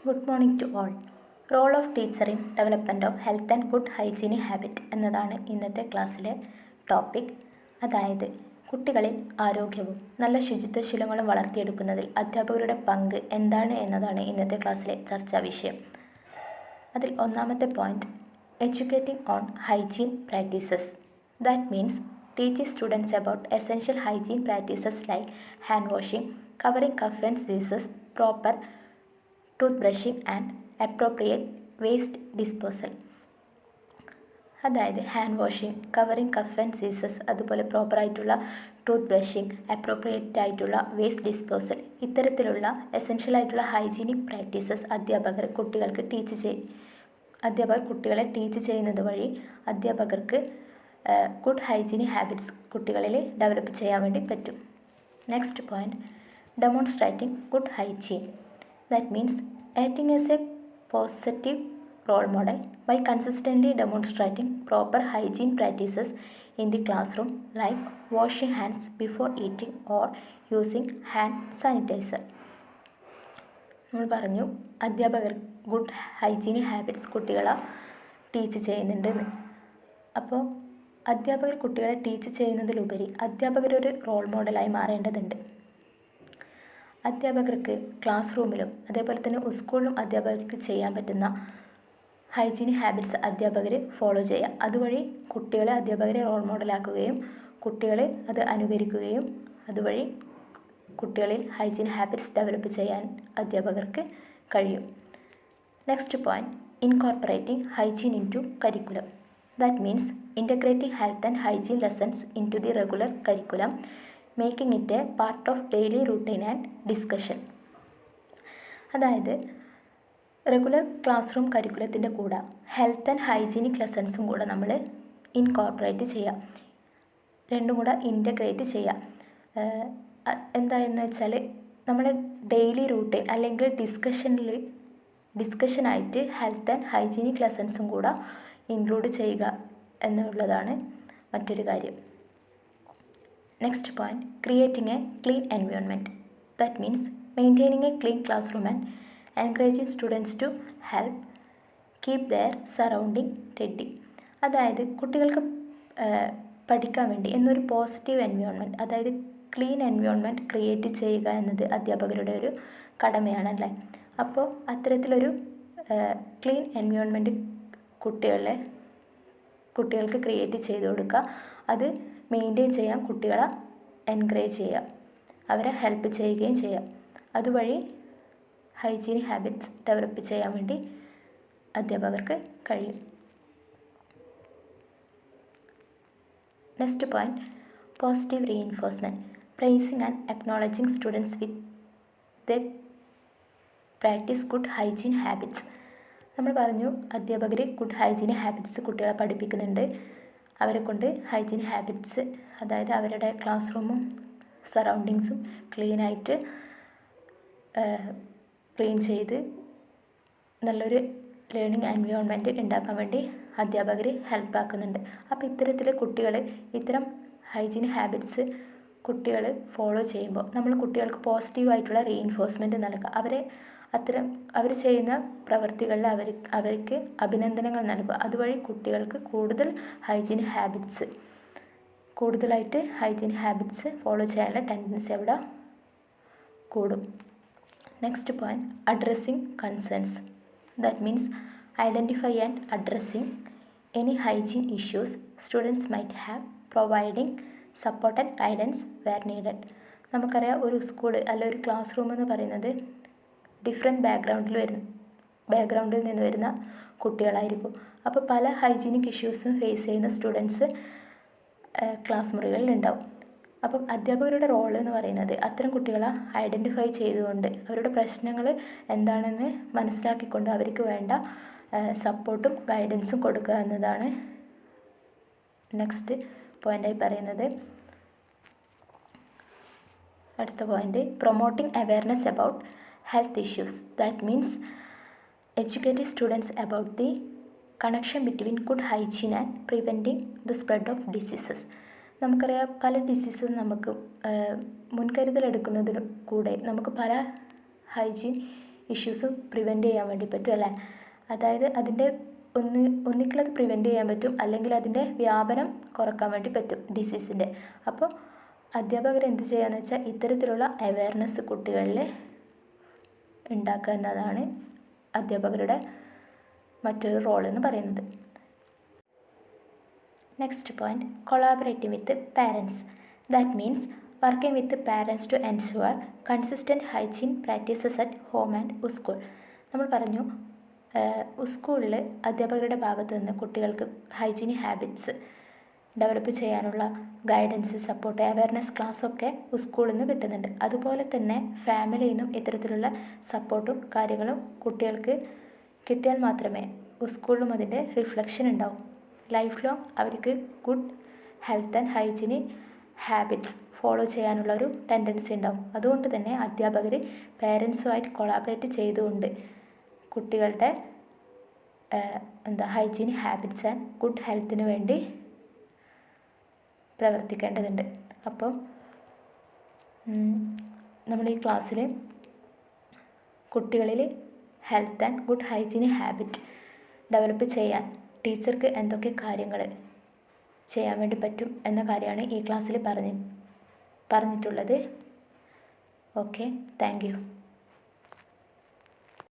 Good morning to all. Role of teacher in development of health and good hygienic habit എന്നതാണ് ഇന്നത്തെ ക്ലാസ്സിലെ topic. അതായത് കുട്ടികളിൽ ആരോഗ്യവും നല്ല ശുചിത്വശീലങ്ങളും വളർത്തിയെടുക്കുന്നതിൽ അധ്യാപകരുടെ പങ്ക് എന്താണ് എന്നതാണ് ഇന്നത്തെ ക്ലാസ്സിലെ ചർച്ചാ വിഷയം. അതിൽ ഒന്നാമത്തെ point, educating on hygiene practices. That means teaching students about essential hygiene practices like hand washing, covering cough and സീസസ്, proper tooth brushing and appropriate waste disposal. അതായത് hand washing, covering cough and സീസസ്, അതുപോലെ പ്രോപ്പറായിട്ടുള്ള tooth brushing, appropriate ആയിട്ടുള്ള waste disposal, ഇത്തരത്തിലുള്ള essential ആയിട്ടുള്ള hygienic practices അധ്യാപകർ കുട്ടികളെ ടീച്ച് ചെയ്യുന്നത് വഴി അധ്യാപകർക്ക് ഗുഡ് ഹൈജീനിക് ഹാബിറ്റ്സ് കുട്ടികളിൽ ഡെവലപ്പ് ചെയ്യാൻ വേണ്ടി പറ്റും. Next point, demonstrating good hygiene. That means acting as a positive role model by consistently demonstrating proper hygiene practices in the classroom like washing hands before eating or using hand sanitizer. നമ്മൾ പറഞ്ഞു അധ്യാപകർ good hygienic habits കുട്ടികളെ teach ചെയ്യുന്നുണ്ടെന്ന്. അപ്പോൾ അധ്യാപകർ കുട്ടികളെ teach ചെയ്യുന്നതിലുപരി അധ്യാപകരൊരു role മോഡലായി മാറേണ്ടതുണ്ട്. അധ്യാപകർക്ക് ക്ലാസ് റൂമിലും അതേപോലെ തന്നെ സ്കൂളിലും അധ്യാപകർക്ക് ചെയ്യാൻ പറ്റുന്ന ഹൈജീനിക് ഹാബിറ്റ്സ് അധ്യാപകർ ഫോളോ ചെയ്യുക. അതുവഴി കുട്ടികളെ അധ്യാപകരെ റോൾ മോഡലാക്കുകയും കുട്ടികൾ അത് അനുകരിക്കുകയും അതുവഴി കുട്ടികളിൽ ഹൈജീനിക് ഹാബിറ്റ്സ് ഡെവലപ്പ് ചെയ്യാൻ അധ്യാപകർക്ക് കഴിയും. Next point, incorporating hygiene in to curriculum. That means integrating health and hygiene lessons into the regular curriculum, making it a part of daily routine and discussion. അതായത് regular classroom കരിക്കുലത്തിൻ്റെ കൂടെ health and hygienic ലെസൺസും കൂടെ നമ്മൾ incorporate ചെയ്യുക, രണ്ടും കൂടെ integrate ചെയ്യുക. എന്തായെന്ന് വെച്ചാൽ നമ്മുടെ ഡെയിലി റൂട്ടീൻ അല്ലെങ്കിൽ ഡിസ്കഷനായിട്ട് ഹെൽത്ത് ആൻഡ് ഹൈജീനിക് ലെസൺസും കൂടെ ഇൻക്ലൂഡ് ചെയ്യുക എന്നുള്ളതാണ് മറ്റൊരു കാര്യം. Next point, creating a clean environment. That means maintaining a clean classroom and encouraging students to help keep their surrounding tidy. അതായത് കുട്ടികൾക്ക് പഠിക്കാൻ വേണ്ടി എന്നൊരു പോസിറ്റീവ് എൻവയോൺമെൻറ്റ്, അതായത് ക്ലീൻ എൻവയോൺമെൻറ്റ് ക്രിയേറ്റ് ചെയ്യുക എന്നത് അധ്യാപകരുടെ ഒരു കടമയാണല്ലേ. അപ്പോൾ അത്തരത്തിലൊരു ക്ലീൻ എൻവയോൺമെൻറ്റ് കുട്ടികൾക്ക് ക്രിയേറ്റ് ചെയ്ത് കൊടുക്കുക. അത് മെയിൻറ്റെയിൻ ചെയ്യാൻ കുട്ടികളെ എൻകറേജ് ചെയ്യുക, അവരെ ഹെൽപ്പ് ചെയ്യുകയും ചെയ്യുക. അതുവഴി ഹൈജീനിക് ഹാബിറ്റ്സ് ഡെവലപ്പ് ചെയ്യാൻ വേണ്ടി അധ്യാപകർക്ക് കഴിയും. Next point, positive reinforcement. Pricing and acknowledging students with the practice good hygiene habits. നമ്മൾ പറഞ്ഞു അധ്യാപകർ ഗുഡ് ഹൈജീനിക് ഹാബിറ്റ്സ് കുട്ടികളെ പഠിപ്പിക്കുന്നുണ്ട്. അവരെ കൊണ്ട് ഹൈജീനിക് ഹാബിറ്റ്സ്, അതായത് അവരുടെ ക്ലാസ് റൂമും സറൗണ്ടിങ്സും ക്ലീൻ ചെയ്ത് നല്ലൊരു ലേണിംഗ് എൻവയോൺമെൻറ്റ് ഉണ്ടാക്കാൻ വേണ്ടി അധ്യാപകർ ഹെൽപ്പാക്കുന്നുണ്ട്. അപ്പോൾ ഇത്തരം ഹൈജീനിക് ഹാബിറ്റ്സ് കുട്ടികൾ ഫോളോ ചെയ്യുമ്പോൾ നമ്മൾ കുട്ടികൾക്ക് പോസിറ്റീവായിട്ടുള്ള റീഇൻഫോഴ്സ്മെൻറ്റ് നൽകുക. അവർ ചെയ്യുന്ന പ്രവൃത്തികളിൽ അവർക്ക് അഭിനന്ദനങ്ങൾ നൽകുക. അതുവഴി കുട്ടികൾക്ക് കൂടുതലായിട്ട് ഹൈജീനിക് ഹാബിറ്റ്സ് ഫോളോ ചെയ്യാനുള്ള ടെൻഡൻസി അവിടെ കൂടും. Next point, addressing concerns. That means identify and addressing any hygiene issues students might have, providing support and guidance where needed. നമുക്കറിയാം ഒരു സ്കൂൾ അല്ല ഒരു ക്ലാസ് റൂം എന്ന് പറയുന്നത് ഡിഫറെൻറ്റ് ബാക്ക്ഗ്രൗണ്ടിൽ നിന്ന് വരുന്ന കുട്ടികളായിരിക്കും. അപ്പോൾ പല ഹൈജീനിക് ഇഷ്യൂസും ഫേസ് ചെയ്യുന്ന സ്റ്റുഡൻസ് ക്ലാസ് മുറികളിൽ ഉണ്ടാവും. അപ്പം അധ്യാപകരുടെ റോൾ എന്ന് പറയുന്നത് അത്തരം കുട്ടികളെ ഐഡൻറ്റിഫൈ ചെയ്തുകൊണ്ട് അവരുടെ പ്രശ്നങ്ങൾ എന്താണെന്ന് മനസ്സിലാക്കിക്കൊണ്ട് അവർക്ക് വേണ്ട സപ്പോർട്ടും ഗൈഡൻസും കൊടുക്കുക എന്നതാണ് നെക്സ്റ്റ് പോയിൻ്റായി പറയുന്നത്. അടുത്ത point, promoting awareness about health issues. That means educating students about the connection between good hygiene and preventing the spread of diseases. നമുക്കറിയാം പല ഡിസീസസ് നമുക്ക് മുൻകരുതലെടുക്കുന്നതിന് കൂടെ നമുക്ക് പല ഹൈജീൻ ഇഷ്യൂസ് പ്രിവെൻറ്റ് ചെയ്യാൻ വേണ്ടി പറ്റും അല്ലേ. അതായത് അതിൻ്റെ ഒന്നിക്കലത് പ്രിവെൻറ്റ് ചെയ്യാൻ പറ്റും, അല്ലെങ്കിൽ അതിൻ്റെ വ്യാപനം കുറക്കാൻ വേണ്ടി പറ്റും ഡിസീസിൻ്റെ. അപ്പോൾ അധ്യാപകർ എന്ത് ചെയ്യാന്ന് വെച്ചാൽ ഇത്തരത്തിലുള്ള അവയർനെസ് കുട്ടികളിൽ ഉണ്ടാക്കുക എന്നതാണ് അധ്യാപകരുടെ മറ്റൊരു റോൾ എന്ന് പറയുന്നത്. Next point, collaborating with parents. That means working with parents to ensure consistent hygiene practices at home and school. നമ്മൾ പറഞ്ഞു സ്കൂളിൽ അധ്യാപകരുടെ ഭാഗത്ത് നിന്ന് കുട്ടികൾക്ക് ഹൈജീനിക് ഹാബിറ്റ്സ് ഡെവലപ്പ് ചെയ്യാനുള്ള ഗൈഡൻസ്, സപ്പോർട്ട്, അവയർനെസ് ക്ലാസ്സൊക്കെ സ്കൂളിൽ നിന്ന് കിട്ടുന്നുണ്ട്. അതുപോലെ തന്നെ ഫാമിലിയിൽ നിന്നും ഇത്തരത്തിലുള്ള സപ്പോർട്ടും കാര്യങ്ങളും കുട്ടികൾക്ക് കിട്ടിയാൽ മാത്രമേ സ്കൂളിലും അതിൻ്റെ റിഫ്ലക്ഷൻ ഉണ്ടാവും. ലൈഫ് ലോങ് അവർക്ക് good health and hygienic habits follow ചെയ്യാനുള്ള ഒരു ടെൻഡൻസി ഉണ്ടാവും. അതുകൊണ്ട് തന്നെ അധ്യാപകർ പേരൻസുമായിട്ട് കൊളാബറേറ്റ് ചെയ്തുകൊണ്ട് കുട്ടികളുടെ ഹൈജീനിക് ഹാബിറ്റ്സ് ആൻഡ് ഗുഡ് ഹെൽത്തിന് വേണ്ടി പ്രവർത്തിക്കേണ്ടതുണ്ട്. അപ്പം നമ്മൾ ഈ ക്ലാസ്സിൽ കുട്ടികളിൽ health and good hygienic habit develop ചെയ്യാൻ ടീച്ചർക്ക് എന്തൊക്കെ കാര്യങ്ങൾ ചെയ്യാൻ വേണ്ടി പറ്റും എന്ന കാര്യമാണ് ഈ ക്ലാസ്സിൽ പറഞ്ഞിട്ടുള്ളത്. Okay, thank you.